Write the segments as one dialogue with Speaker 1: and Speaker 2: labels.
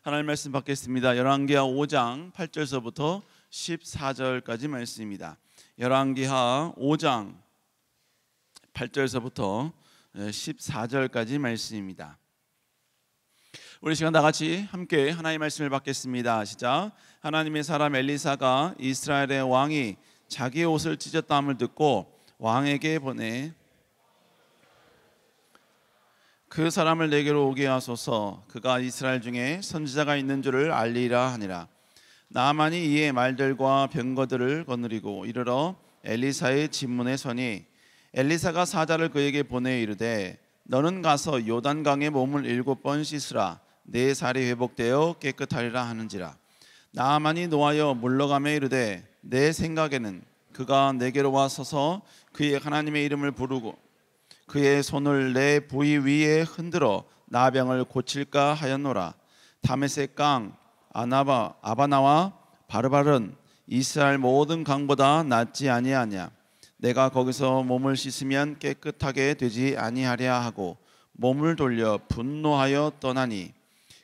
Speaker 1: 하나님 말씀 받겠습니다. 열왕기하 5장 8절서부터 14절까지 말씀입니다. 열왕기하 5장 8절서부터 14절까지 말씀입니다. 우리 시간 다 같이 함께 하나님의 말씀을 받겠습니다. 시작. 하나님의 사람 엘리사가 이스라엘의 왕이 자기의 옷을 찢었다함을 듣고 왕에게 보내 그 사람을 내게로 오게 하소서. 그가 이스라엘 중에 선지자가 있는 줄을 알리라 하니라. 나아만이 이에 말들과 병거들을 거느리고 이르러 엘리사의 집문에 서니 엘리사가 사자를 그에게 보내 이르되 너는 가서 요단강에 몸을 7번 씻으라. 내 살이 회복되어 깨끗하리라 하는지라. 나아만이 노하여 물러가며 이르되 내 생각에는 그가 내게로 와 서서 그의 하나님의 이름을 부르고 그의 손을 내 부위 위에 흔들어 나병을 고칠까 하였노라. 다메섹 강 아바나와 바르바른 이스라엘 모든 강보다 낫지 아니하냐. 내가 거기서 몸을 씻으면 깨끗하게 되지 아니하랴 하고 몸을 돌려 분노하여 떠나니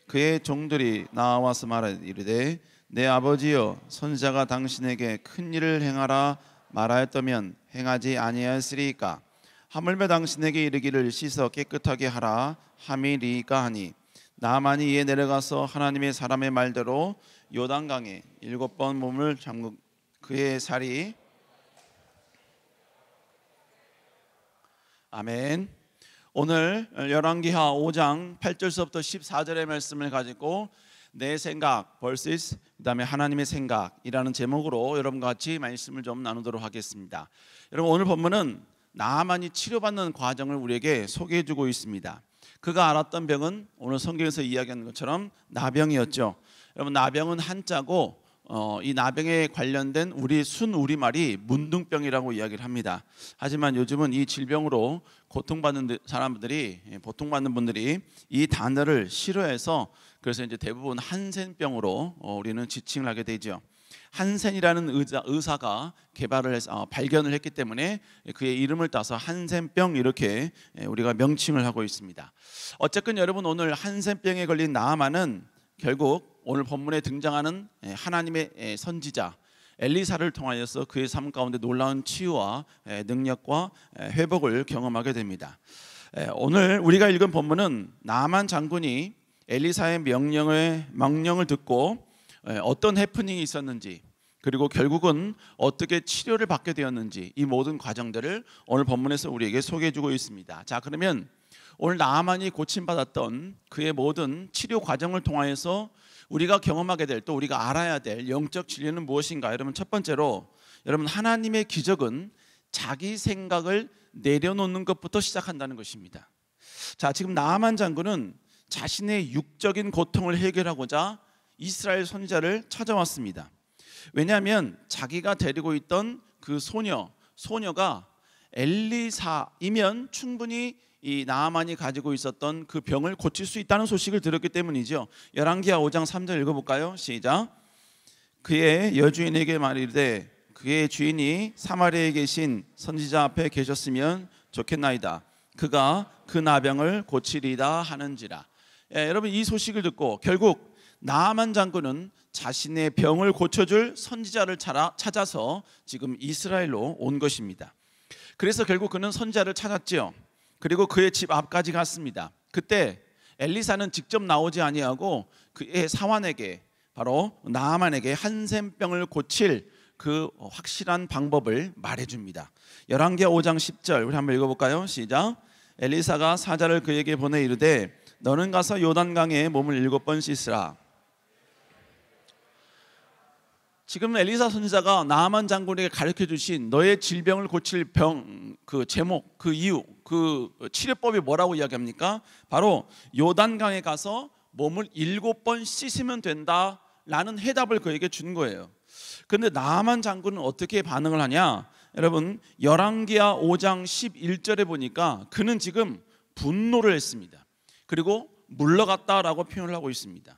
Speaker 1: 그의 종들이 나와서 말하이르되 내 아버지여 선지자가 당신에게 큰 일을 행하라 말하였다면 행하지 아니하였으리까. 하물며 당신에게 이르기를 씻어 깨끗하게 하라 함이리까 하니 나아만이 이에 내려가서 하나님의 사람의 말대로 요단강에 7번 몸을 잠그 그의 살이 아멘. 오늘 열왕기하 5장 8절서부터 14절의 말씀을 가지고 내 생각 vs 그다음에 하나님의 생각이라는 제목으로 여러분과 같이 말씀을 좀 나누도록 하겠습니다. 여러분, 오늘 본문은 나아만이 치료받는 과정을 우리에게 소개해주고 있습니다. 그가 앓았던 병은 오늘 성경에서 이야기하는 것처럼 나병이었죠. 여러분, 나병은 한자고 이 나병에 관련된 우리말이 문둥병이라고 이야기를 합니다. 하지만 요즘은 이 질병으로 고통받는 보통받는 분들이 이 단어를 싫어해서 그래서 이제 대부분 한센병으로 우리는 지칭을 하게 되죠. 한센이라는 의사가 발견을 했기 때문에 그의 이름을 따서 한센병 이렇게 우리가 명칭을 하고 있습니다. 어쨌든 여러분, 오늘 한센병에 걸린 나아만은 결국 오늘 본문에 등장하는 하나님의 선지자 엘리사를 통하여서 그의 삶 가운데 놀라운 치유와 능력과 회복을 경험하게 됩니다. 오늘 우리가 읽은 본문은 나아만 장군이 엘리사의 명령을 듣고 어떤 해프닝이 있었는지, 그리고 결국은 어떻게 치료를 받게 되었는지, 이 모든 과정들을 오늘 본문에서 우리에게 소개해주고 있습니다. 자, 그러면 오늘 나아만이 고침받았던 그의 모든 치료 과정을 통하여서 우리가 경험하게 될, 또 우리가 알아야 될 영적 진리는 무엇인가? 여러분, 첫 번째로 여러분, 하나님의 기적은 자기 생각을 내려놓는 것부터 시작한다는 것입니다. 자, 지금 나아만 장군은 자신의 육적인 고통을 해결하고자 이스라엘 선지자를 찾아왔습니다. 왜냐하면 자기가 데리고 있던 그 소녀가 엘리사이면 충분히 이 나아만이 가지고 있었던 그 병을 고칠 수 있다는 소식을 들었기 때문이죠. 열왕기하 5장 3절 읽어볼까요? 시작. 그의 여주인에게 말이르되 그의 주인이 사마리아에 계신 선지자 앞에 계셨으면 좋겠나이다. 그가 그 나병을 고치리다 하는지라. 여러분, 이 소식을 듣고 결국 나아만 장군은 자신의 병을 고쳐줄 선지자를 찾아서 지금 이스라엘로 온 것입니다. 그래서 결국 그는 선지자를 찾았지요. 그리고 그의 집 앞까지 갔습니다. 그때 엘리사는 직접 나오지 아니하고 그의 사환에게, 바로 나아만에게 한센병을 고칠 그 확실한 방법을 말해줍니다. 열왕기하 5장 10절 우리 한번 읽어볼까요? 시작. 엘리사가 사자를 그에게 보내 이르되 너는 가서 요단강에 몸을 7번 씻으라. 지금 엘리사 선지자가 나아만 장군에게 가르쳐 주신 너의 질병을 고칠 병, 그 제목, 그 이유, 그 치료법이 뭐라고 이야기합니까? 바로 요단강에 가서 몸을 7번 씻으면 된다라는 해답을 그에게 준 거예요. 그런데 나아만 장군은 어떻게 반응을 하냐? 여러분, 열왕기하 5장 11절에 보니까 그는 지금 분노를 했습니다. 그리고 물러갔다라고 표현을 하고 있습니다.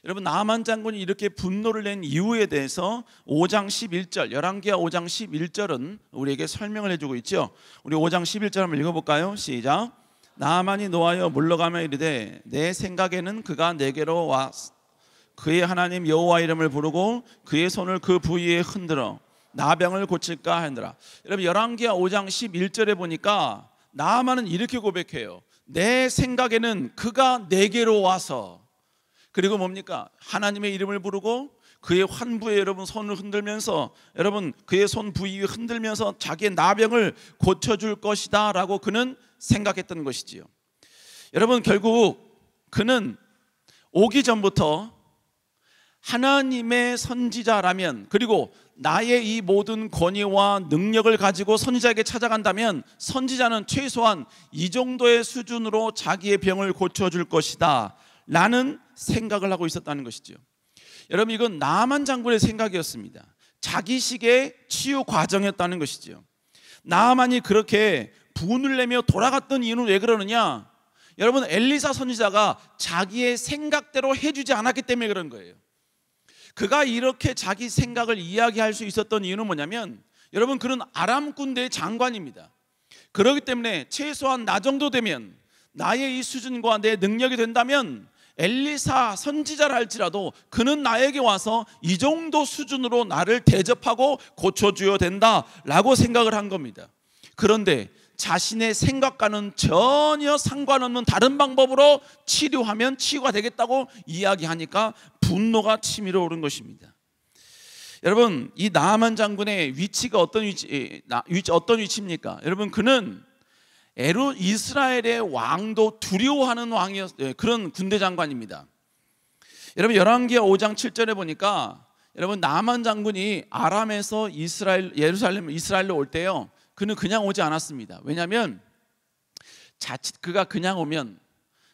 Speaker 1: 여러분, 나아만 장군이 이렇게 분노를 낸 이유에 대해서 5장 11절, 열왕기하 5장 11절은 우리에게 설명을 해주고 있죠. 우리 5장 11절 한번 읽어볼까요? 시작. 나아만이 노하여 물러가며 이르되 내 생각에는 그가 내게로 와 그의 하나님 여호와 이름을 부르고 그의 손을 그 부위에 흔들어 나병을 고칠까 하느라. 여러분 열왕기하 5장 11절에 보니까 나아만은 이렇게 고백해요. 내 생각에는 그가 내게로 와서, 그리고 뭡니까? 하나님의 이름을 부르고 그의 환부에 여러분 손을 흔들면서, 여러분 그의 손 부위 흔들면서 자기의 나병을 고쳐줄 것이다 라고 그는 생각했던 것이지요. 여러분 결국 그는 오기 전부터 하나님의 선지자라면, 그리고 나의 이 모든 권위와 능력을 가지고 선지자에게 찾아간다면 선지자는 최소한 이 정도의 수준으로 자기의 병을 고쳐줄 것이다 라는 생각을 하고 있었다는 것이죠. 여러분 이건 나만 장군의 생각이었습니다. 자기식의 치유 과정이었다는 것이죠. 나만이 그렇게 분을 내며 돌아갔던 이유는 왜 그러느냐? 여러분 엘리사 선지자가 자기의 생각대로 해주지 않았기 때문에 그런 거예요. 그가 이렇게 자기 생각을 이야기할 수 있었던 이유는 뭐냐면, 여러분 그는 아람 군대의 장관입니다. 그렇기 때문에 최소한 나 정도 되면, 나의 이 수준과 내 능력이 된다면 엘리사 선지자라 할지라도 그는 나에게 와서 이 정도 수준으로 나를 대접하고 고쳐줘야 된다라고 생각을 한 겁니다. 그런데 자신의 생각과는 전혀 상관없는 다른 방법으로 치료하면 치유가 되겠다고 이야기하니까 분노가 치밀어 오른 것입니다. 여러분 이 나아만 장군의 위치가 어떤 위치입니까? 여러분 그는 이스라엘의 왕도 두려워하는 그런 군대 장관입니다. 여러분 열왕기하 5장 7절에 보니까, 여러분 나아만 장군이 아람에서 이스라엘로 올 때요, 그는 그냥 오지 않았습니다. 왜냐하면 자칫 그가 그냥 오면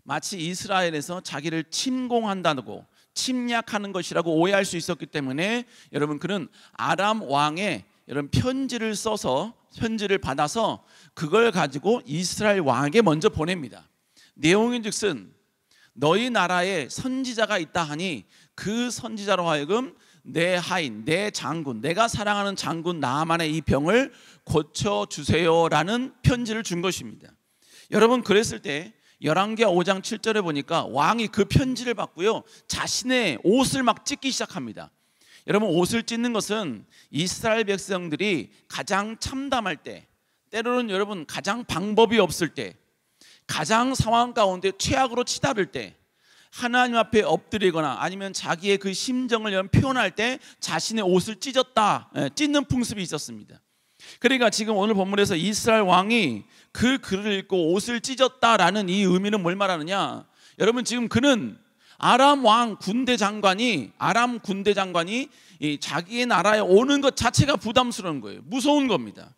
Speaker 1: 마치 이스라엘에서 자기를 침공한다고, 침략하는 것이라고 오해할 수 있었기 때문에 여러분 그는 아람 왕의 여러분 편지를 받아서 그걸 가지고 이스라엘 왕에게 먼저 보냅니다. 내용인즉슨 너희 나라에 선지자가 있다 하니 그 선지자로 하여금 내 하인, 내 장군, 내가 사랑하는 장군 나아만의 이 병을 고쳐주세요라는 편지를 준 것입니다. 여러분 그랬을 때 열왕기하 5장 7절에 보니까 왕이 그 편지를 받고요, 자신의 옷을 막 찢기 시작합니다. 여러분 옷을 찢는 것은 이스라엘 백성들이 가장 참담할 때, 때로는 여러분 가장 방법이 없을 때, 가장 상황 가운데 최악으로 치달을 때, 하나님 앞에 엎드리거나 아니면 자기의 그 심정을 표현할 때 자신의 옷을 찢는 풍습이 있었습니다. 그러니까 지금 오늘 본문에서 이스라엘 왕이 그 글을 읽고 옷을 찢었다라는 이 의미는 뭘 말하느냐? 여러분 지금 그는 아람 군대 장관이 자기의 나라에 오는 것 자체가 부담스러운 거예요. 무서운 겁니다.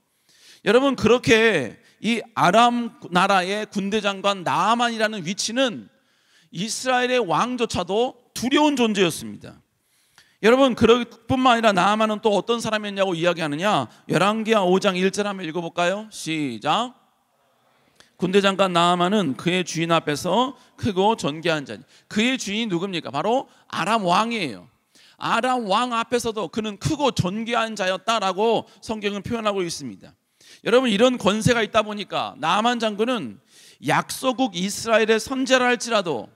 Speaker 1: 여러분 그렇게 이 아람 나라의 군대 장관 나아만이라는 위치는 이스라엘의 왕조차도 두려운 존재였습니다. 여러분 그뿐만 아니라 나아만은 또 어떤 사람이었냐고 이야기하느냐? 열왕기하 5장 1절 한번 읽어볼까요? 시작. 군대 장관 나아만은 그의 주인 앞에서 크고 존귀한 자니. 그의 주인이 누굽니까? 바로 아람 왕이에요. 아람 왕 앞에서도 그는 크고 존귀한 자였다라고 성경은 표현하고 있습니다. 여러분 이런 권세가 있다 보니까 나아만 장군은 약소국 이스라엘의 선지자라 할지라도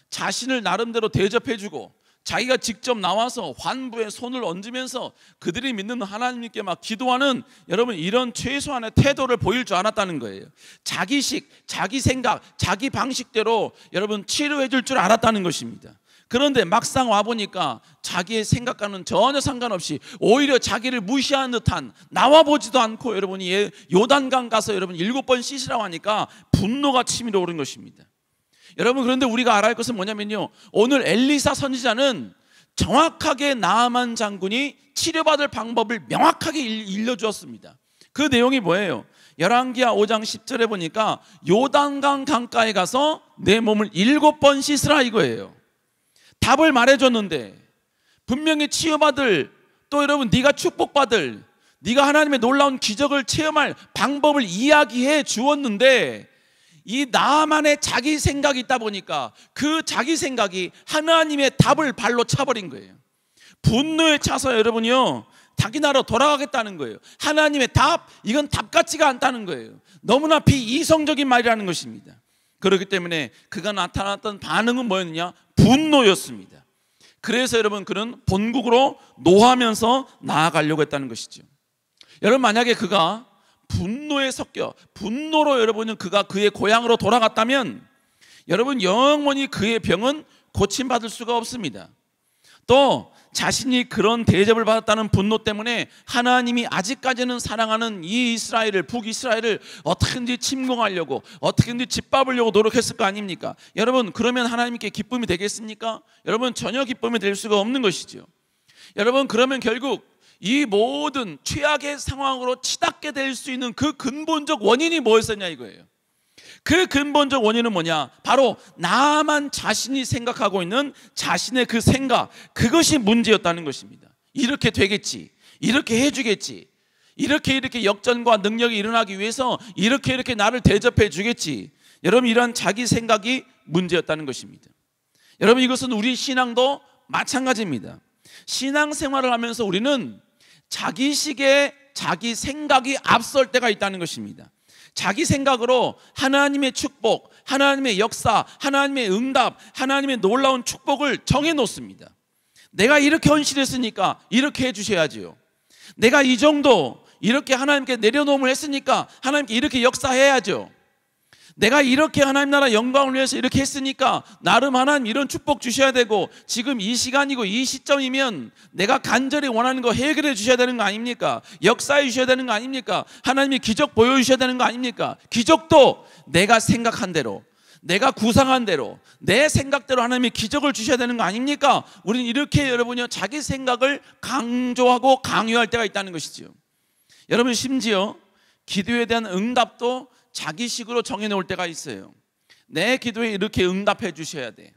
Speaker 1: 자신을 나름대로 대접해주고 자기가 직접 나와서 환부에 손을 얹으면서 그들이 믿는 하나님께 막 기도하는, 여러분 이런 최소한의 태도를 보일 줄 알았다는 거예요. 자기식, 자기 생각, 자기 방식대로 여러분 치료해 줄 줄 알았다는 것입니다. 그런데 막상 와보니까 자기의 생각과는 전혀 상관없이 오히려 자기를 무시하는 듯한, 나와보지도 않고 여러분이 요단강 가서 여러분 7번 씻으라고 하니까 분노가 치밀어 오른 것입니다. 여러분 그런데 우리가 알아야 할 것은 뭐냐면요, 오늘 엘리사 선지자는 정확하게 나아만 장군이 치료받을 방법을 명확하게 일러주었습니다. 그 내용이 뭐예요? 열왕기하 5장 10절에 보니까 요단강 강가에 가서 내 몸을 7번 씻으라 이거예요. 답을 말해줬는데, 분명히 치유받을, 또 여러분 네가 축복받을, 네가 하나님의 놀라운 기적을 체험할 방법을 이야기해 주었는데, 이 나만의 자기 생각이 있다 보니까 그 자기 생각이 하나님의 답을 발로 차버린 거예요. 분노에 차서 여러분이요, 자기 나라로 돌아가겠다는 거예요. 하나님의 답, 이건 답 같지가 않다는 거예요. 너무나 비이성적인 말이라는 것입니다. 그렇기 때문에 그가 나타났던 반응은 뭐였느냐? 분노였습니다. 그래서 여러분 그는 본국으로 노하면서 나아가려고 했다는 것이죠. 여러분 만약에 그가 분노에 섞여 분노로 여러분은 그가 그의 고향으로 돌아갔다면 여러분 영원히 그의 병은 고침받을 수가 없습니다. 또 자신이 그런 대접을 받았다는 분노 때문에 하나님이 아직까지는 사랑하는 이 이스라엘을, 북이스라엘을 어떻게든지 침공하려고, 어떻게든지 짓밟으려고 노력했을 거 아닙니까? 여러분 그러면 하나님께 기쁨이 되겠습니까? 여러분 전혀 기쁨이 될 수가 없는 것이죠. 여러분 그러면 결국 이 모든 최악의 상황으로 치닫게 될 수 있는 그 근본적 원인이 뭐였었냐 이거예요. 그 근본적 원인은 뭐냐? 바로 나만 자신이 생각하고 있는 자신의 그 생각, 그것이 문제였다는 것입니다. 이렇게 되겠지, 이렇게 해주겠지, 이렇게 역전과 능력이 일어나기 위해서 이렇게 나를 대접해 주겠지. 여러분 이런 자기 생각이 문제였다는 것입니다. 여러분 이것은 우리 신앙도 마찬가지입니다. 신앙생활을 하면서 우리는 자기식의 자기 생각이 앞설 때가 있다는 것입니다. 자기 생각으로 하나님의 축복, 하나님의 역사, 하나님의 응답, 하나님의 놀라운 축복을 정해놓습니다. 내가 이렇게 헌신했으니까 이렇게 해주셔야지요. 내가 이 정도 이렇게 하나님께 내려놓음을 했으니까 하나님께 이렇게 역사해야죠. 내가 이렇게 하나님 나라 영광을 위해서 이렇게 했으니까 나름 하나님 이런 축복 주셔야 되고, 지금 이 시간이고 이 시점이면 내가 간절히 원하는 거 해결해 주셔야 되는 거 아닙니까? 역사해 주셔야 되는 거 아닙니까? 하나님이 기적 보여주셔야 되는 거 아닙니까? 기적도 내가 생각한 대로, 내가 구상한 대로, 내 생각대로 하나님이 기적을 주셔야 되는 거 아닙니까? 우리는 이렇게 여러분이요 자기 생각을 강조하고 강요할 때가 있다는 것이죠. 여러분 심지어 기도에 대한 응답도 자기식으로 정해놓을 때가 있어요. 내 기도에 이렇게 응답해 주셔야 돼.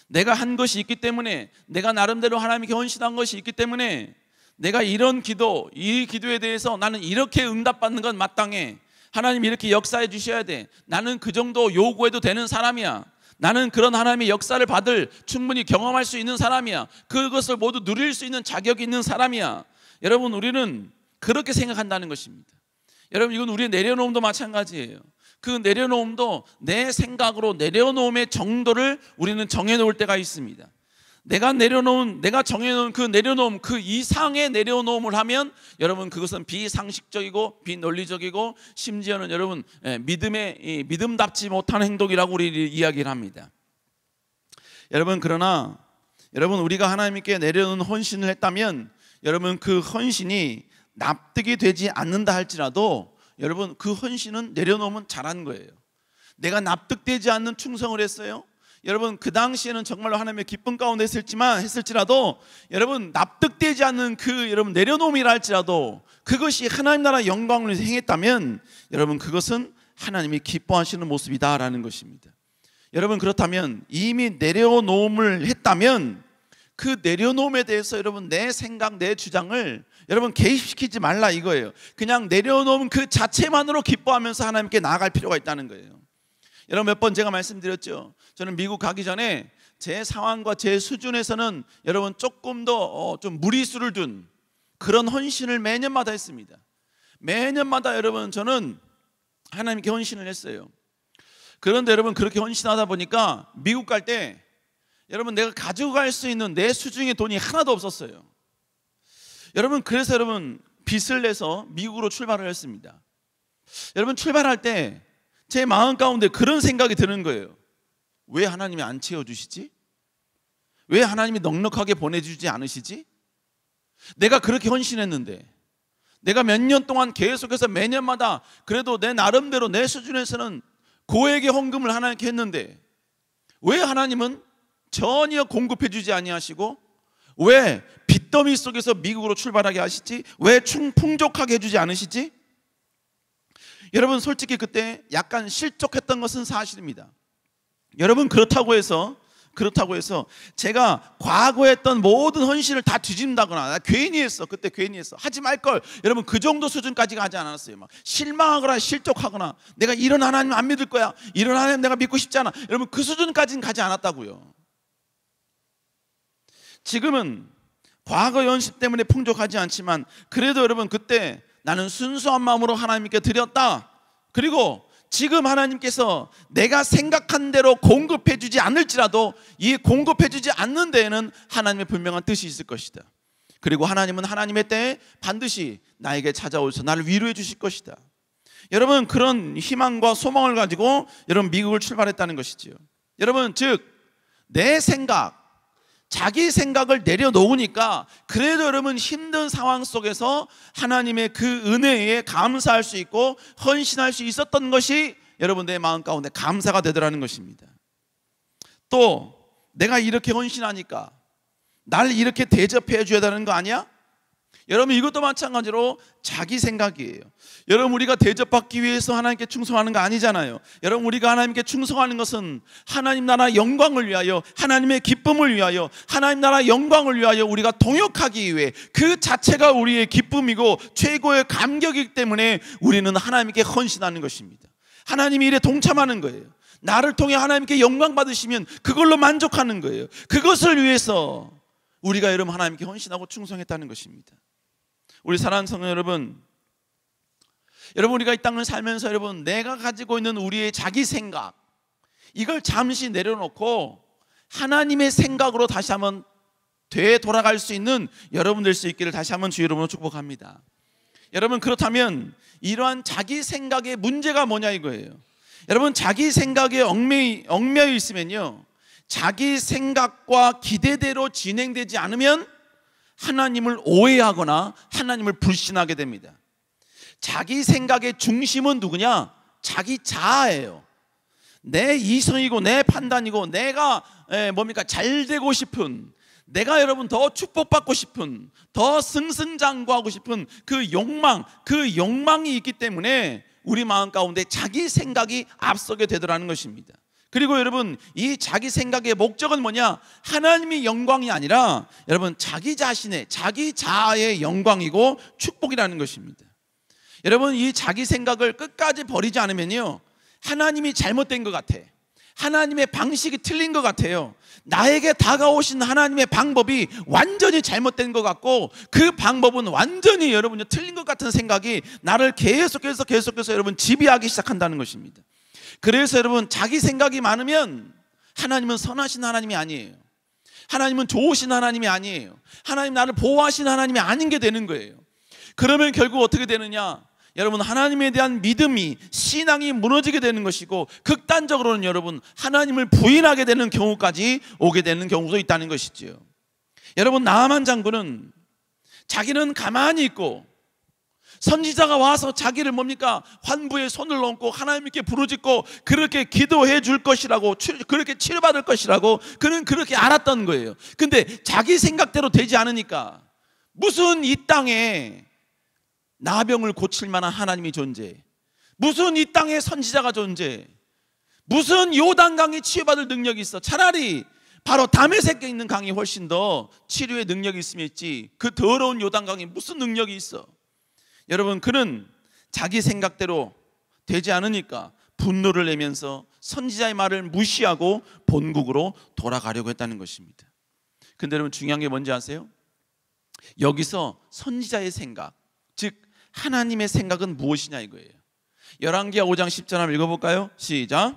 Speaker 1: 내가 한 것이 있기 때문에, 내가 나름대로 하나님께 헌신한 것이 있기 때문에 내가 이런 기도, 이 기도에 대해서 나는 이렇게 응답받는 건 마땅해. 하나님 이렇게 역사해 주셔야 돼. 나는 그 정도 요구해도 되는 사람이야. 나는 그런 하나님의 역사를 받을, 충분히 경험할 수 있는 사람이야. 그것을 모두 누릴 수 있는 자격이 있는 사람이야. 여러분 우리는 그렇게 생각한다는 것입니다. 여러분 이건 우리의 내려놓음도 마찬가지예요. 그 내려놓음도 내 생각으로 내려놓음의 정도를 우리는 정해놓을 때가 있습니다. 내가 정해놓은 그 내려놓음, 그 이상의 내려놓음을 하면 여러분 그것은 비상식적이고 비논리적이고 심지어는 여러분 믿음답지 못한 행동이라고 우리 이야기를 합니다. 여러분 그러나 여러분 우리가 하나님께 내려놓은 헌신을 했다면 여러분 그 헌신이 납득이 되지 않는다 할지라도 여러분 그 헌신은 내려놓으면 잘한 거예요. 내가 납득되지 않는 충성을 했어요. 여러분 그 당시에는 정말로 하나님의 기쁨 가운데 했을지라도 여러분 납득되지 않는 그 여러분 내려놓음이라 할지라도 그것이 하나님 나라 영광을 위해서 행했다면 여러분 그것은 하나님이 기뻐하시는 모습이다라는 것입니다. 여러분 그렇다면 이미 내려놓음을 했다면 그 내려놓음에 대해서 여러분 내 생각, 내 주장을 여러분 개입시키지 말라 이거예요. 그냥 내려놓음 그 자체만으로 기뻐하면서 하나님께 나아갈 필요가 있다는 거예요. 여러분 몇 번 제가 말씀드렸죠. 저는 미국 가기 전에 제 상황과 제 수준에서는 여러분 조금 더 좀 무리수를 둔 그런 헌신을 매년마다 했습니다. 매년마다 여러분 저는 하나님께 헌신을 했어요. 그런데 여러분 그렇게 헌신하다 보니까 미국 갈 때 여러분 내가 가지고 갈 수 있는 내 수중에 돈이 하나도 없었어요. 여러분 그래서 여러분 빚을 내서 미국으로 출발을 했습니다. 여러분 출발할 때 제 마음 가운데 그런 생각이 드는 거예요. 왜 하나님이 안 채워주시지? 왜 하나님이 넉넉하게 보내주지 않으시지? 내가 그렇게 헌신했는데, 내가 몇 년 동안 계속해서 매년마다 그래도 내 나름대로 내 수준에서는 고액의 헌금을 하나님께 했는데 왜 하나님은 전혀 공급해 주지 아니하시고 왜 빚더미 속에서 미국으로 출발하게 하시지? 왜 풍족하게 해주지 않으시지? 여러분 솔직히 그때 약간 실족했던 것은 사실입니다. 여러분 그렇다고 해서 제가 과거에 했던 모든 헌신을 다 뒤진다거나 나 괜히 했어, 그때 괜히 했어, 하지 말걸, 여러분 그 정도 수준까지 가지 않았어요. 막 실망하거나 실족하거나 내가 이런 하나님 안 믿을 거야, 이런 하나님 내가 믿고 싶지 않아, 여러분 그 수준까지는 가지 않았다고요. 지금은 과거 연습 때문에 풍족하지 않지만 그래도 여러분 그때 나는 순수한 마음으로 하나님께 드렸다. 그리고 지금 하나님께서 내가 생각한 대로 공급해 주지 않을지라도 이 공급해 주지 않는 데에는 하나님의 분명한 뜻이 있을 것이다. 그리고 하나님은 하나님의 때에 반드시 나에게 찾아오셔서 나를 위로해 주실 것이다. 여러분, 그런 희망과 소망을 가지고 여러분 미국을 출발했다는 것이지요. 여러분, 즉 내 생각, 자기 생각을 내려놓으니까 그래도 여러분 힘든 상황 속에서 하나님의 그 은혜에 감사할 수 있고 헌신할 수 있었던 것이 여러분 내 마음 가운데 감사가 되더라는 것입니다. 또 내가 이렇게 헌신하니까 나를 이렇게 대접해 줘야 되는 거 아니야? 여러분, 이것도 마찬가지로 자기 생각이에요. 여러분, 우리가 대접받기 위해서 하나님께 충성하는 거 아니잖아요. 여러분, 우리가 하나님께 충성하는 것은 하나님 나라 영광을 위하여, 하나님의 기쁨을 위하여, 하나님 나라 영광을 위하여 우리가 동역하기 위해, 그 자체가 우리의 기쁨이고 최고의 감격이기 때문에 우리는 하나님께 헌신하는 것입니다. 하나님이 일에 동참하는 거예요. 나를 통해 하나님께 영광 받으시면 그걸로 만족하는 거예요. 그것을 위해서 우리가 여러분 하나님께 헌신하고 충성했다는 것입니다. 우리 사랑하는 성도 여러분, 우리가 이 땅을 살면서 여러분 내가 가지고 있는 우리의 자기 생각, 이걸 잠시 내려놓고 하나님의 생각으로 다시 한번 되돌아갈 수 있는 여러분 될 수 있기를 다시 한번 주 이름으로 축복합니다. 여러분, 그렇다면 이러한 자기 생각의 문제가 뭐냐 이거예요. 여러분, 자기 생각에 얽매여 있으면요, 자기 생각과 기대대로 진행되지 않으면 하나님을 오해하거나 하나님을 불신하게 됩니다. 자기 생각의 중심은 누구냐? 자기 자아예요. 내 이성이고 내 판단이고 내가 잘 되고 싶은, 내가 여러분 더 축복받고 싶은, 더 승승장구하고 싶은 그 욕망이 있기 때문에 우리 마음 가운데 자기 생각이 앞서게 되더라는 것입니다. 그리고 여러분, 이 자기 생각의 목적은 뭐냐? 하나님의 영광이 아니라 여러분 자기 자신의, 자기 자아의 영광이고 축복이라는 것입니다. 여러분, 이 자기 생각을 끝까지 버리지 않으면요, 하나님이 잘못된 것 같아, 하나님의 방식이 틀린 것 같아요. 나에게 다가오신 하나님의 방법이 완전히 잘못된 것 같고 그 방법은 완전히 여러분 틀린 것 같은 생각이 나를 계속해서 여러분 지배하기 시작한다는 것입니다. 그래서 여러분, 자기 생각이 많으면 하나님은 선하신 하나님이 아니에요. 하나님은 좋으신 하나님이 아니에요. 하나님 나를 보호하신 하나님이 아닌 게 되는 거예요. 그러면 결국 어떻게 되느냐? 여러분, 하나님에 대한 믿음이, 신앙이 무너지게 되는 것이고 극단적으로는 여러분 하나님을 부인하게 되는 경우까지 오게 되는 경우도 있다는 것이지요. 여러분, 나아만 장군은 자기는 가만히 있고 선지자가 와서 자기를 환부에 손을 얹고 하나님께 부르짖고 그렇게 기도해 줄 것이라고, 그렇게 치료받을 것이라고 그는 그렇게 알았던 거예요. 근데 자기 생각대로 되지 않으니까 무슨 이 땅에 나병을 고칠 만한 하나님이 존재해, 무슨 이 땅에 선지자가 존재해, 무슨 요단강이 치유받을 능력이 있어. 차라리 바로 다메섹에 있는 강이 훨씬 더 치료의 능력이 있으면 있지, 그 더러운 요단강이 무슨 능력이 있어. 여러분, 그는 자기 생각대로 되지 않으니까 분노를 내면서 선지자의 말을 무시하고 본국으로 돌아가려고 했다는 것입니다. 근데 여러분, 중요한 게 뭔지 아세요? 여기서 선지자의 생각, 즉 하나님의 생각은 무엇이냐 이거예요. 열왕기하 5장 10절 한번 읽어볼까요? 시작.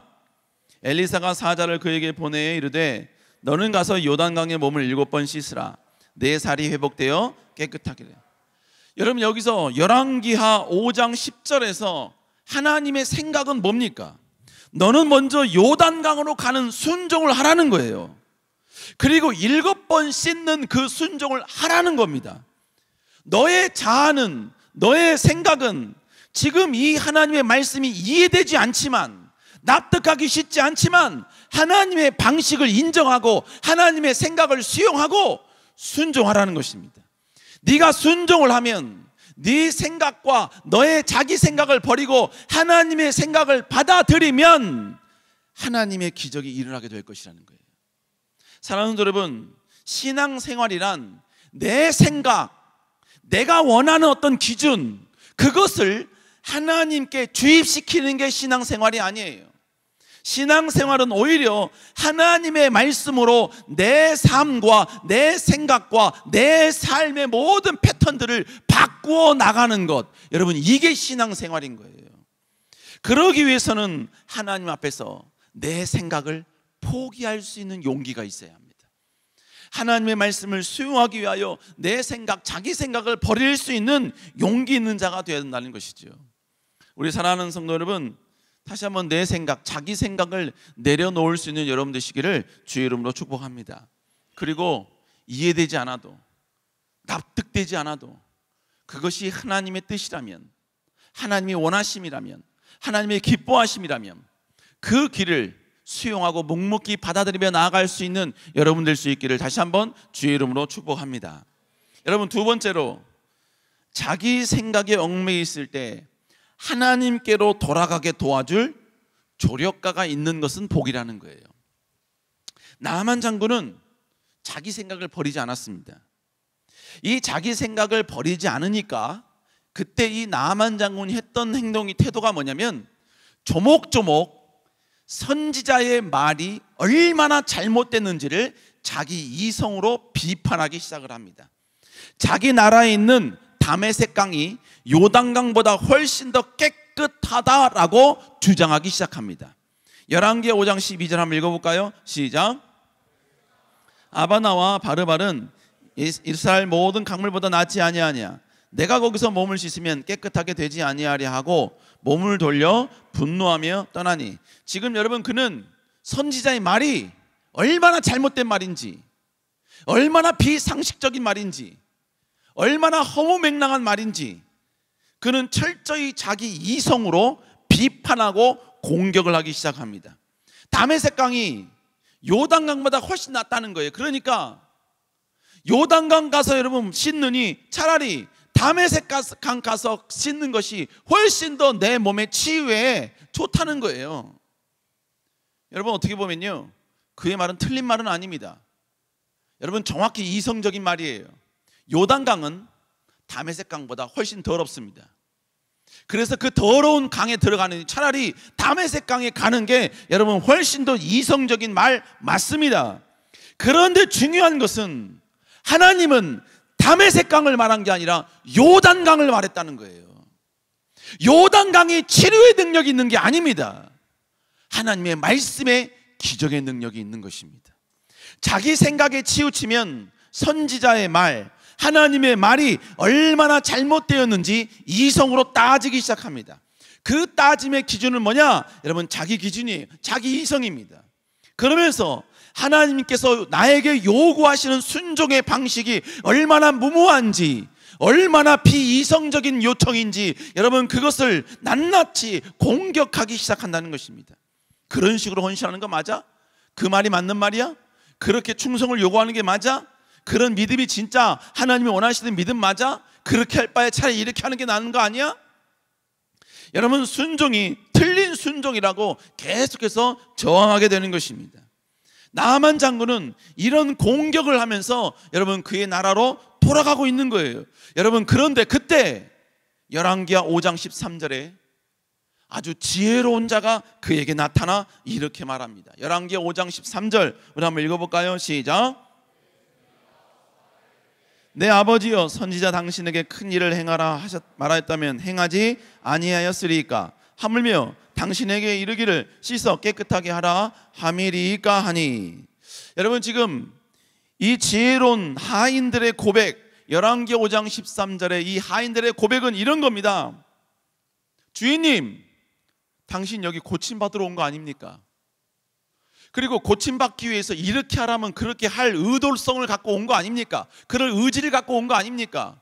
Speaker 1: 엘리사가 사자를 그에게 보내 이르되 너는 가서 요단강에 몸을 7번 씻으라. 내 살이 회복되어 깨끗하게 돼. 여러분, 여기서 열왕기하 5장 10절에서 하나님의 생각은 뭡니까? 너는 먼저 요단강으로 가는 순종을 하라는 거예요. 그리고 7번 씻는 그 순종을 하라는 겁니다. 너의 자아는, 너의 생각은 지금 이 하나님의 말씀이 이해되지 않지만, 납득하기 쉽지 않지만 하나님의 방식을 인정하고 하나님의 생각을 수용하고 순종하라는 것입니다. 네가 순종을 하면 네 생각과 너의 자기 생각을 버리고 하나님의 생각을 받아들이면 하나님의 기적이 일어나게 될 것이라는 거예요. 사랑하는 여러분, 신앙생활이란 내 생각, 내가 원하는 어떤 기준, 그것을 하나님께 주입시키는 게 신앙생활이 아니에요. 신앙생활은 오히려 하나님의 말씀으로 내 삶과 내 생각과 내 삶의 모든 패턴들을 바꾸어 나가는 것, 여러분 이게 신앙생활인 거예요. 그러기 위해서는 하나님 앞에서 내 생각을 포기할 수 있는 용기가 있어야 합니다. 하나님의 말씀을 수용하기 위하여 내 생각, 자기 생각을 버릴 수 있는 용기 있는 자가 되어야 된다는 것이죠. 우리 사랑하는 성도 여러분, 다시 한번 내 생각, 자기 생각을 내려놓을 수 있는 여러분 되시기를 주의 이름으로 축복합니다. 그리고 이해되지 않아도, 납득되지 않아도 그것이 하나님의 뜻이라면, 하나님의 원하심이라면, 하나님의 기뻐하심이라면 그 길을 수용하고 묵묵히 받아들이며 나아갈 수 있는 여러분 될 수 있기를 다시 한번 주의 이름으로 축복합니다. 여러분, 두 번째로, 자기 생각에 얽매여 있을 때 하나님께로 돌아가게 도와줄 조력가가 있는 것은 복이라는 거예요. 나만 장군은 자기 생각을 버리지 않았습니다. 이 자기 생각을 버리지 않으니까 그때 이 나만 장군이 했던 행동이, 태도가 뭐냐면 조목조목 선지자의 말이 얼마나 잘못됐는지를 자기 이성으로 비판하기 시작을 합니다. 자기 나라에 있는 다메섹 강이 요단강보다 훨씬 더 깨끗하다라고 주장하기 시작합니다. 열왕기하 5장 12절 한번 읽어볼까요? 시작. 아바나와 바르발은 이스라엘 모든 강물보다 낫지 아니하냐. 내가 거기서 몸을 씻으면 깨끗하게 되지 아니하랴 하고 몸을 돌려 분노하며 떠나니. 지금 여러분, 그는 선지자의 말이 얼마나 잘못된 말인지, 얼마나 비상식적인 말인지, 얼마나 허무맹랑한 말인지 그는 철저히 자기 이성으로 비판하고 공격을 하기 시작합니다. 다메섹 강이 요단강보다 훨씬 낫다는 거예요. 그러니까 요단강 가서 여러분 씻느니 차라리 다메섹 강 가서 씻는 것이 훨씬 더 내 몸의 치유에 좋다는 거예요. 여러분, 어떻게 보면요, 그의 말은 틀린 말은 아닙니다. 여러분, 정확히 이성적인 말이에요. 요단강은 다메섹 강보다 훨씬 더럽습니다. 그래서 그 더러운 강에 들어가는, 차라리 다메섹 강에 가는 게 여러분 훨씬 더 이성적인 말 맞습니다. 그런데 중요한 것은 하나님은 다메섹 강을 말한 게 아니라 요단강을 말했다는 거예요. 요단강이 치료의 능력이 있는 게 아닙니다. 하나님의 말씀에 기적의 능력이 있는 것입니다. 자기 생각에 치우치면 선지자의 말, 하나님의 말이 얼마나 잘못되었는지 이성으로 따지기 시작합니다. 그 따짐의 기준은 뭐냐? 여러분, 자기 기준이에요. 자기 이성입니다. 그러면서 하나님께서 나에게 요구하시는 순종의 방식이 얼마나 무모한지, 얼마나 비이성적인 요청인지 여러분 그것을 낱낱이 공격하기 시작한다는 것입니다. 그런 식으로 헌신하는 거 맞아? 그 말이 맞는 말이야? 그렇게 충성을 요구하는 게 맞아? 그런 믿음이 진짜 하나님이 원하시는 믿음 맞아? 그렇게 할 바에 차라리 이렇게 하는 게 나은 거 아니야? 여러분, 순종이 틀린 순종이라고 계속해서 저항하게 되는 것입니다. 나만 장군은 이런 공격을 하면서 여러분 그의 나라로 돌아가고 있는 거예요. 여러분, 그런데 그때 열왕기하 5장 13절에 아주 지혜로운 자가 그에게 나타나 이렇게 말합니다. 열왕기하 5장 13절 우리 한번 읽어볼까요? 시작. 내 아버지여, 선지자 당신에게 큰 일을 행하라 말하였다면 행하지 아니하였으리이까? 하물며 당신에게 이르기를 씻어 깨끗하게 하라 함이리이까 하니. 여러분, 지금 이 지혜로운 하인들의 고백, 열왕기하 5장 13절의 이 하인들의 고백은 이런 겁니다. 주인님, 당신 여기 고침받으러 온 거 아닙니까? 그리고 고침받기 위해서 이렇게 하라면 그렇게 할 의도성을 갖고 온 거 아닙니까? 그럴 의지를 갖고 온 거 아닙니까?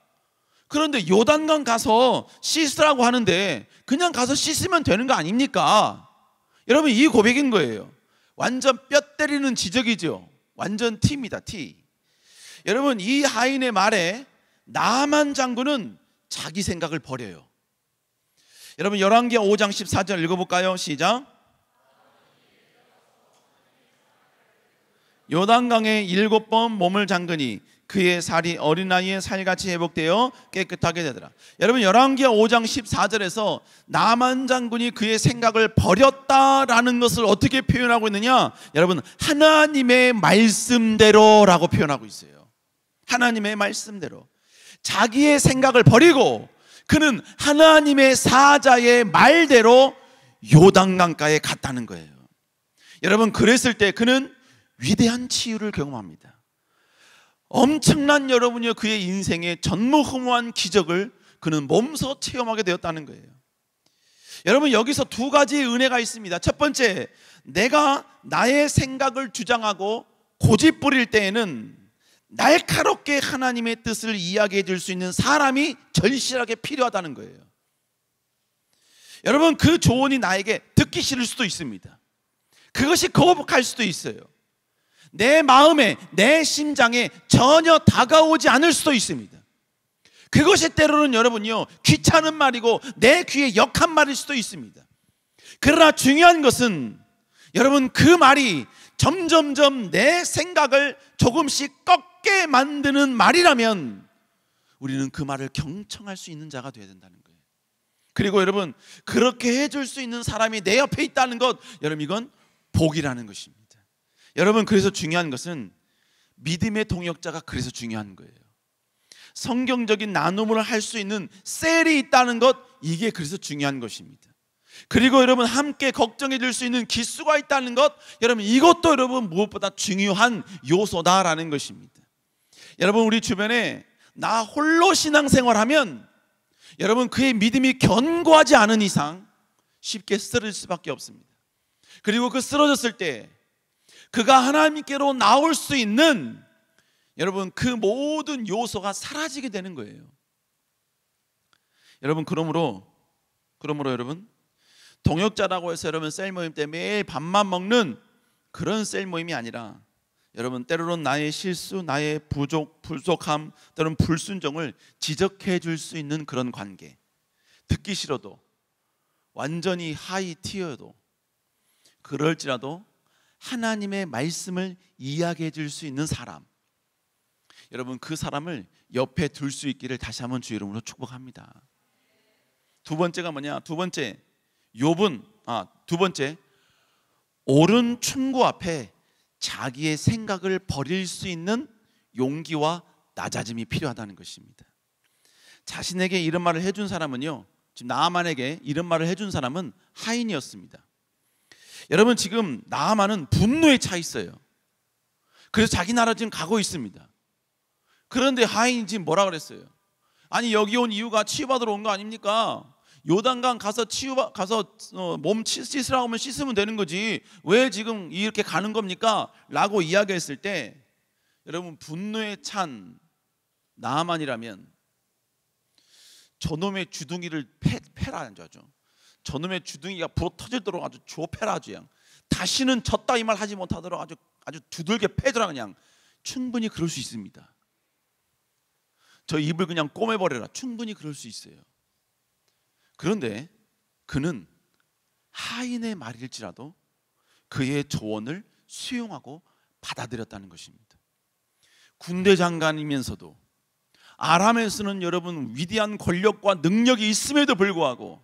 Speaker 1: 그런데 요단강 가서 씻으라고 하는데 그냥 가서 씻으면 되는 거 아닙니까? 여러분, 이 고백인 거예요. 완전 뼈 때리는 지적이죠. 완전 T입니다, T. 여러분, 이 하인의 말에 나만 장군은 자기 생각을 버려요. 여러분, 열왕기하 5장 14절 읽어볼까요? 시작. 요단강에 7번 몸을 잠그니 그의 살이 어린아이의 살같이 회복되어 깨끗하게 되더라. 여러분, 열왕기하 5장 14절에서 나만 장군이 그의 생각을 버렸다라는 것을 어떻게 표현하고 있느냐? 여러분, 하나님의 말씀대로라고 표현하고 있어요. 하나님의 말씀대로. 자기의 생각을 버리고 그는 하나님의 사자의 말대로 요단강가에 갔다는 거예요. 여러분, 그랬을 때 그는 위대한 치유를 경험합니다. 엄청난 여러분이요, 그의 인생의 전무후무한 기적을 그는 몸소 체험하게 되었다는 거예요. 여러분, 여기서 두 가지의 은혜가 있습니다. 첫 번째, 내가 나의 생각을 주장하고 고집 부릴 때에는 날카롭게 하나님의 뜻을 이야기해 줄 수 있는 사람이 절실하게 필요하다는 거예요. 여러분, 그 조언이 나에게 듣기 싫을 수도 있습니다. 그것이 거북할 수도 있어요. 내 마음에, 내 심장에 전혀 다가오지 않을 수도 있습니다. 그것이 때로는 여러분요, 귀찮은 말이고 내 귀에 역한 말일 수도 있습니다. 그러나 중요한 것은 여러분, 그 말이 점점점 내 생각을 조금씩 꺾게 만드는 말이라면 우리는 그 말을 경청할 수 있는 자가 되어야 된다는 거예요. 그리고 여러분, 그렇게 해줄 수 있는 사람이 내 옆에 있다는 것, 여러분, 이건 복이라는 것입니다. 여러분, 그래서 중요한 것은 믿음의 동역자가 그래서 중요한 거예요. 성경적인 나눔을 할 수 있는 셀이 있다는 것, 이게 그래서 중요한 것입니다. 그리고 여러분, 함께 걱정해 줄 수 있는 기수가 있다는 것, 여러분, 이것도 여러분 무엇보다 중요한 요소다라는 것입니다. 여러분, 우리 주변에 나 홀로 신앙생활하면 여러분, 그의 믿음이 견고하지 않은 이상 쉽게 쓰러질 수밖에 없습니다. 그리고 그 쓰러졌을 때 그가 하나님께로 나올 수 있는 여러분, 그 모든 요소가 사라지게 되는 거예요. 여러분, 그러므로 여러분, 동역자라고 해서 여러분 셀 모임 때 매일 밥만 먹는 그런 셀 모임이 아니라 여러분, 때로는 나의 실수, 나의 부족함, 때로는 불순종을 지적해 줄 수 있는 그런 관계, 듣기 싫어도, 완전히 하이 티어도, 그럴지라도 하나님의 말씀을 이야기해 줄 수 있는 사람, 여러분, 그 사람을 옆에 둘 수 있기를 다시 한번 주 이름으로 축복합니다. 두 번째가 뭐냐? 두 번째, 옳은 충고 앞에 자기의 생각을 버릴 수 있는 용기와 낮아짐이 필요하다는 것입니다. 자신에게 이런 말을 해준 사람은요, 지금 나아만에게 이런 말을 해준 사람은 하인이었습니다. 여러분, 지금 나아만은 분노에 차 있어요. 그래서 자기 나라 지금 가고 있습니다. 그런데 하인이 지금 뭐라 그랬어요? 아니, 여기 온 이유가 치유받으러 온 거 아닙니까? 요단강 가서 몸 씻으라고 하면 씻으면 되는 거지, 왜 지금 이렇게 가는 겁니까? 라고 이야기했을 때 여러분, 분노에 찬 나아만이라면 저놈의 주둥이를 패라는 거죠. 저놈의 주둥이가 불어 터지도록 아주 조패라, 아주 그냥 다시는 저 따위 말 하지 못하도록 아주 두들겨 패더라. 그냥 충분히 그럴 수 있습니다. 저 입을 그냥 꼬매버려라, 충분히 그럴 수 있어요. 그런데 그는 하인의 말일지라도 그의 조언을 수용하고 받아들였다는 것입니다. 군대 장관이면서도 아람에서는 여러분 위대한 권력과 능력이 있음에도 불구하고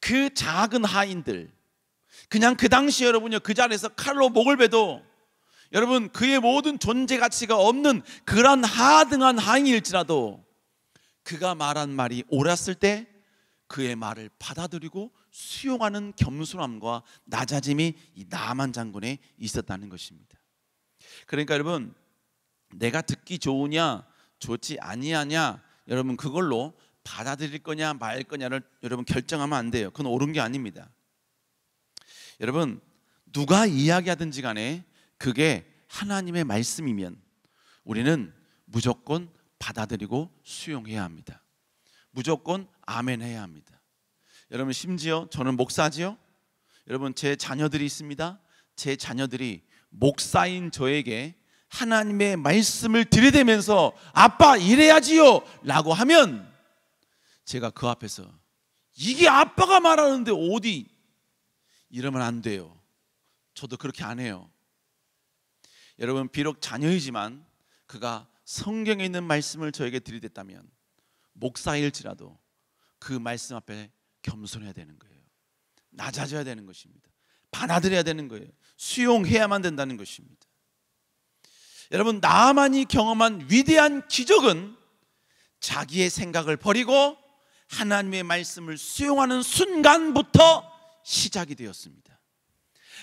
Speaker 1: 그 작은 하인들, 그냥 그 당시 여러분요, 그 자리에서 칼로 목을 베도 여러분 그의 모든 존재 가치가 없는 그런 하등한 하인일지라도 그가 말한 말이 옳았을 때 그의 말을 받아들이고 수용하는 겸손함과 낮아짐이 이 나만 장군에 있었다는 것입니다. 그러니까 여러분, 내가 듣기 좋으냐 좋지 아니하냐, 여러분 그걸로 받아들일 거냐 말 거냐를 여러분 결정하면 안 돼요. 그건 옳은 게 아닙니다. 여러분, 누가 이야기하든지 간에 그게 하나님의 말씀이면 우리는 무조건 받아들이고 수용해야 합니다. 무조건 아멘 해야 합니다. 여러분, 심지어 저는 목사지요. 여러분, 제 자녀들이 있습니다. 제 자녀들이 목사인 저에게 하나님의 말씀을 들이대면서 아빠 이래야지요 라고 하면 제가 그 앞에서 이게 아빠가 말하는데 어디 이러면 안 돼요. 저도 그렇게 안 해요. 여러분, 비록 자녀이지만 그가 성경에 있는 말씀을 저에게 들이댔다면 목사일지라도 그 말씀 앞에 겸손해야 되는 거예요. 낮아져야 되는 것입니다. 받아들여야 되는 거예요. 수용해야만 된다는 것입니다. 여러분, 나만이 경험한 위대한 기적은 자기의 생각을 버리고 하나님의 말씀을 수용하는 순간부터 시작이 되었습니다.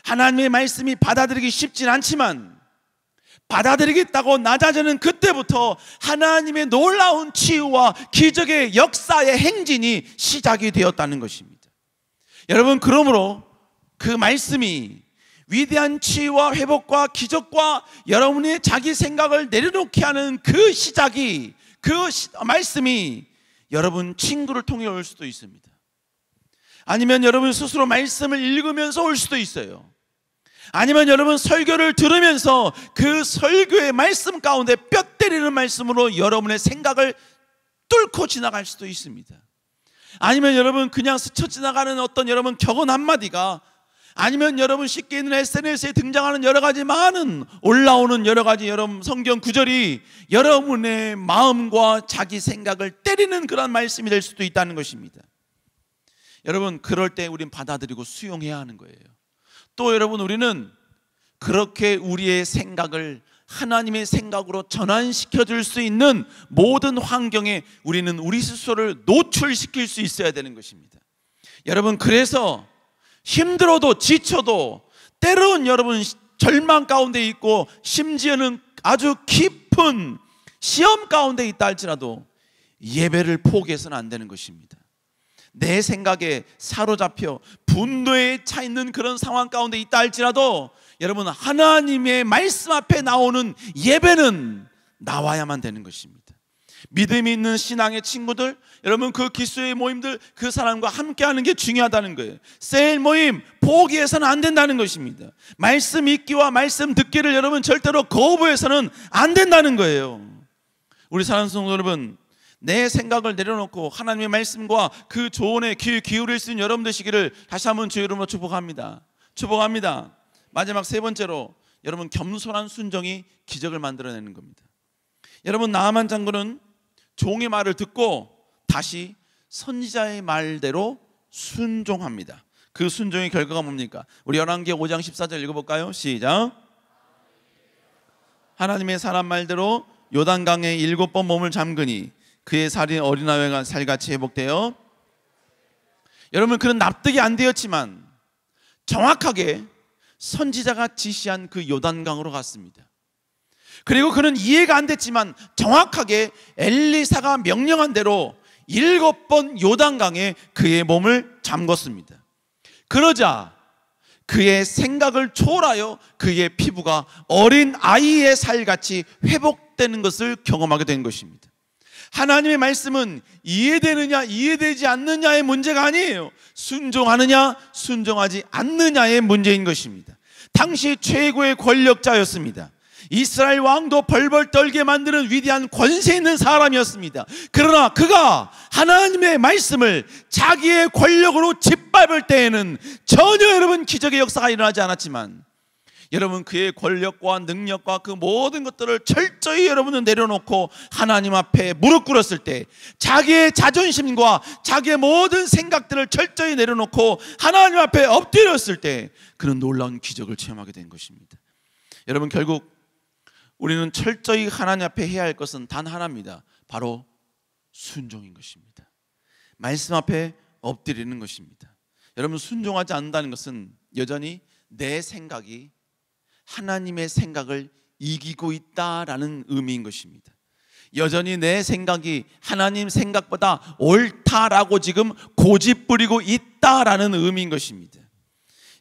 Speaker 1: 하나님의 말씀이 받아들이기 쉽진 않지만 받아들이겠다고 낮아지는 그때부터 하나님의 놀라운 치유와 기적의 역사의 행진이 시작이 되었다는 것입니다. 여러분, 그러므로 그 말씀이 위대한 치유와 회복과 기적과 여러분의 자기 생각을 내려놓게 하는 그 시작이, 말씀이 여러분 친구를 통해 올 수도 있습니다. 아니면 여러분 스스로 말씀을 읽으면서 올 수도 있어요. 아니면 여러분 설교를 들으면서 그 설교의 말씀 가운데 뼈 때리는 말씀으로 여러분의 생각을 뚫고 지나갈 수도 있습니다. 아니면 여러분 그냥 스쳐 지나가는 어떤 여러분 격언 한마디가, 아니면 여러분 쉽게 있는 SNS에 등장하는 여러 가지 많은 올라오는 여러 가지 여러분 성경 구절이 여러분의 마음과 자기 생각을 때리는 그런 말씀이 될 수도 있다는 것입니다. 여러분, 그럴 때 우린 받아들이고 수용해야 하는 거예요. 또 여러분, 우리는 그렇게 우리의 생각을 하나님의 생각으로 전환시켜 줄 수 있는 모든 환경에 우리는 우리 스스로를 노출시킬 수 있어야 되는 것입니다. 여러분, 그래서 힘들어도 지쳐도 때로는 여러분 절망 가운데 있고 심지어는 아주 깊은 시험 가운데 있다 할지라도 예배를 포기해서는 안 되는 것입니다. 내 생각에 사로잡혀 분노에 차 있는 그런 상황 가운데 있다 할지라도 여러분 하나님의 말씀 앞에 나오는 예배는 나와야만 되는 것입니다. 믿음이 있는 신앙의 친구들, 여러분 그 기수의 모임들, 그 사람과 함께하는 게 중요하다는 거예요. 셀 모임 포기해서는 안 된다는 것입니다. 말씀 읽기와 말씀 듣기를 여러분 절대로 거부해서는 안 된다는 거예요. 우리 사랑하는 성도 여러분, 내 생각을 내려놓고 하나님의 말씀과 그 조언에 귀 기울일 수 있는 여러분 되시기를 다시 한번 주의 이름으로 축복합니다. 축복합니다. 마지막 세 번째로 여러분 겸손한 순종이 기적을 만들어내는 겁니다. 여러분, 나아만 장군은 종의 말을 듣고 다시 선지자의 말대로 순종합니다. 그 순종의 결과가 뭡니까? 우리 열왕기하 5장 14절 읽어볼까요? 시작. 하나님의 사람 말대로 요단강에 7번 몸을 잠그니 그의 살이 어린아이가 살같이 회복되어, 여러분 그는 납득이 안 되었지만 정확하게 선지자가 지시한 그 요단강으로 갔습니다. 그리고 그는 이해가 안 됐지만 정확하게 엘리사가 명령한 대로 7번 요단강에 그의 몸을 잠궜습니다. 그러자 그의 생각을 초월하여 그의 피부가 어린 아이의 살같이 회복되는 것을 경험하게 된 것입니다. 하나님의 말씀은 이해되느냐 이해되지 않느냐의 문제가 아니에요. 순종하느냐 순종하지 않느냐의 문제인 것입니다. 당시 최고의 권력자였습니다. 이스라엘 왕도 벌벌 떨게 만드는 위대한 권세 있는 사람이었습니다. 그러나 그가 하나님의 말씀을 자기의 권력으로 짓밟을 때에는 전혀 여러분 기적의 역사가 일어나지 않았지만, 여러분 그의 권력과 능력과 그 모든 것들을 철저히 여러분은 내려놓고 하나님 앞에 무릎 꿇었을 때, 자기의 자존심과 자기의 모든 생각들을 철저히 내려놓고 하나님 앞에 엎드렸을 때 그는 놀라운 기적을 체험하게 된 것입니다. 여러분, 결국 우리는 철저히 하나님 앞에 해야 할 것은 단 하나입니다. 바로 순종인 것입니다. 말씀 앞에 엎드리는 것입니다. 여러분, 순종하지 않는다는 것은 여전히 내 생각이 하나님의 생각을 이기고 있다라는 의미인 것입니다. 여전히 내 생각이 하나님 생각보다 옳다라고 지금 고집 부리고 있다라는 의미인 것입니다.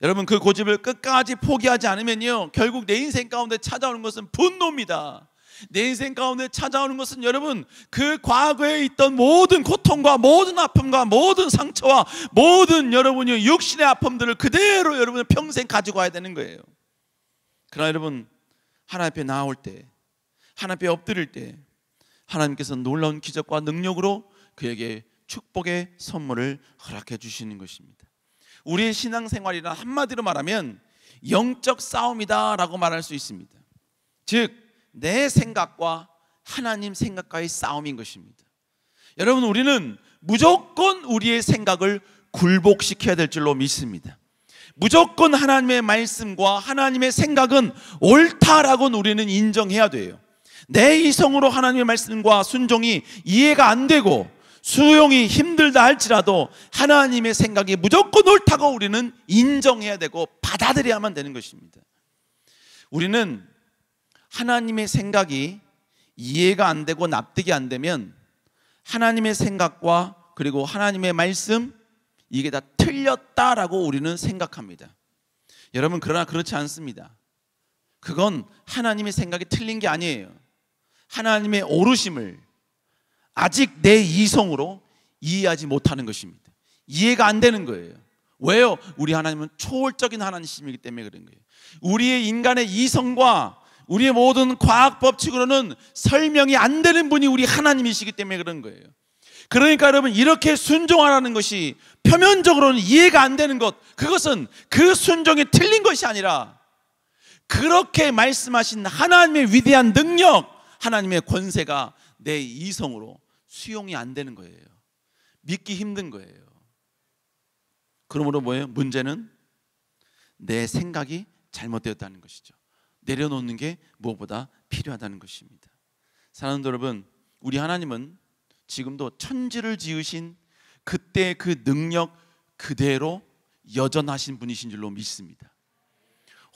Speaker 1: 여러분, 그 고집을 끝까지 포기하지 않으면요, 결국 내 인생 가운데 찾아오는 것은 분노입니다. 내 인생 가운데 찾아오는 것은 여러분 그 과거에 있던 모든 고통과 모든 아픔과 모든 상처와 모든 여러분의 육신의 아픔들을 그대로 여러분은 평생 가지고 와야 되는 거예요. 그러나 여러분, 하나님 앞에 나올 때, 하나님 앞에 엎드릴 때 하나님께서 놀라운 기적과 능력으로 그에게 축복의 선물을 허락해 주시는 것입니다. 우리의 신앙생활이란 한마디로 말하면 영적 싸움이다 라고 말할 수 있습니다. 즉 내 생각과 하나님 생각과의 싸움인 것입니다. 여러분, 우리는 무조건 우리의 생각을 굴복시켜야 될 줄로 믿습니다. 무조건 하나님의 말씀과 하나님의 생각은 옳다라고는 우리는 인정해야 돼요. 내 이성으로 하나님의 말씀과 순종이 이해가 안 되고 수용이 힘들다 할지라도 하나님의 생각이 무조건 옳다고 우리는 인정해야 되고 받아들여야만 되는 것입니다. 우리는 하나님의 생각이 이해가 안 되고 납득이 안 되면 하나님의 생각과 그리고 하나님의 말씀, 이게 다 틀렸다라고 우리는 생각합니다. 여러분, 그러나 그렇지 않습니다. 그건 하나님의 생각이 틀린 게 아니에요. 하나님의 오르심을 아직 내 이성으로 이해하지 못하는 것입니다. 이해가 안 되는 거예요. 왜요? 우리 하나님은 초월적인 하나님이시기 때문에 그런 거예요. 우리의 인간의 이성과 우리의 모든 과학 법칙으로는 설명이 안 되는 분이 우리 하나님이시기 때문에 그런 거예요. 그러니까 여러분, 이렇게 순종하라는 것이 표면적으로는 이해가 안 되는 것, 그것은 그 순종이 틀린 것이 아니라 그렇게 말씀하신 하나님의 위대한 능력, 하나님의 권세가 내 이성으로 수용이 안 되는 거예요. 믿기 힘든 거예요. 그러므로 뭐예요? 문제는 내 생각이 잘못되었다는 것이죠. 내려놓는 게 무엇보다 필요하다는 것입니다. 사랑하는 여러분, 우리 하나님은 지금도 천지를 지으신 그때 그 능력 그대로 여전하신 분이신 줄로 믿습니다.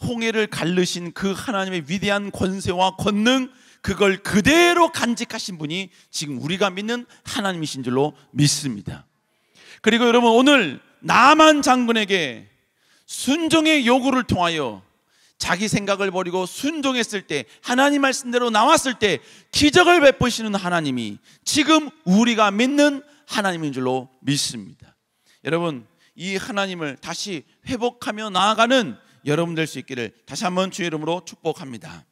Speaker 1: 홍해를 가르신 그 하나님의 위대한 권세와 권능, 그걸 그대로 간직하신 분이 지금 우리가 믿는 하나님이신 줄로 믿습니다. 그리고 여러분, 오늘 나만 장군에게 순종의 요구를 통하여 자기 생각을 버리고 순종했을 때, 하나님 말씀대로 나왔을 때 기적을 베푸시는 하나님이 지금 우리가 믿는 하나님인 줄로 믿습니다. 여러분, 이 하나님을 다시 회복하며 나아가는 여러분 될 수 있기를 다시 한번 주의 이름으로 축복합니다.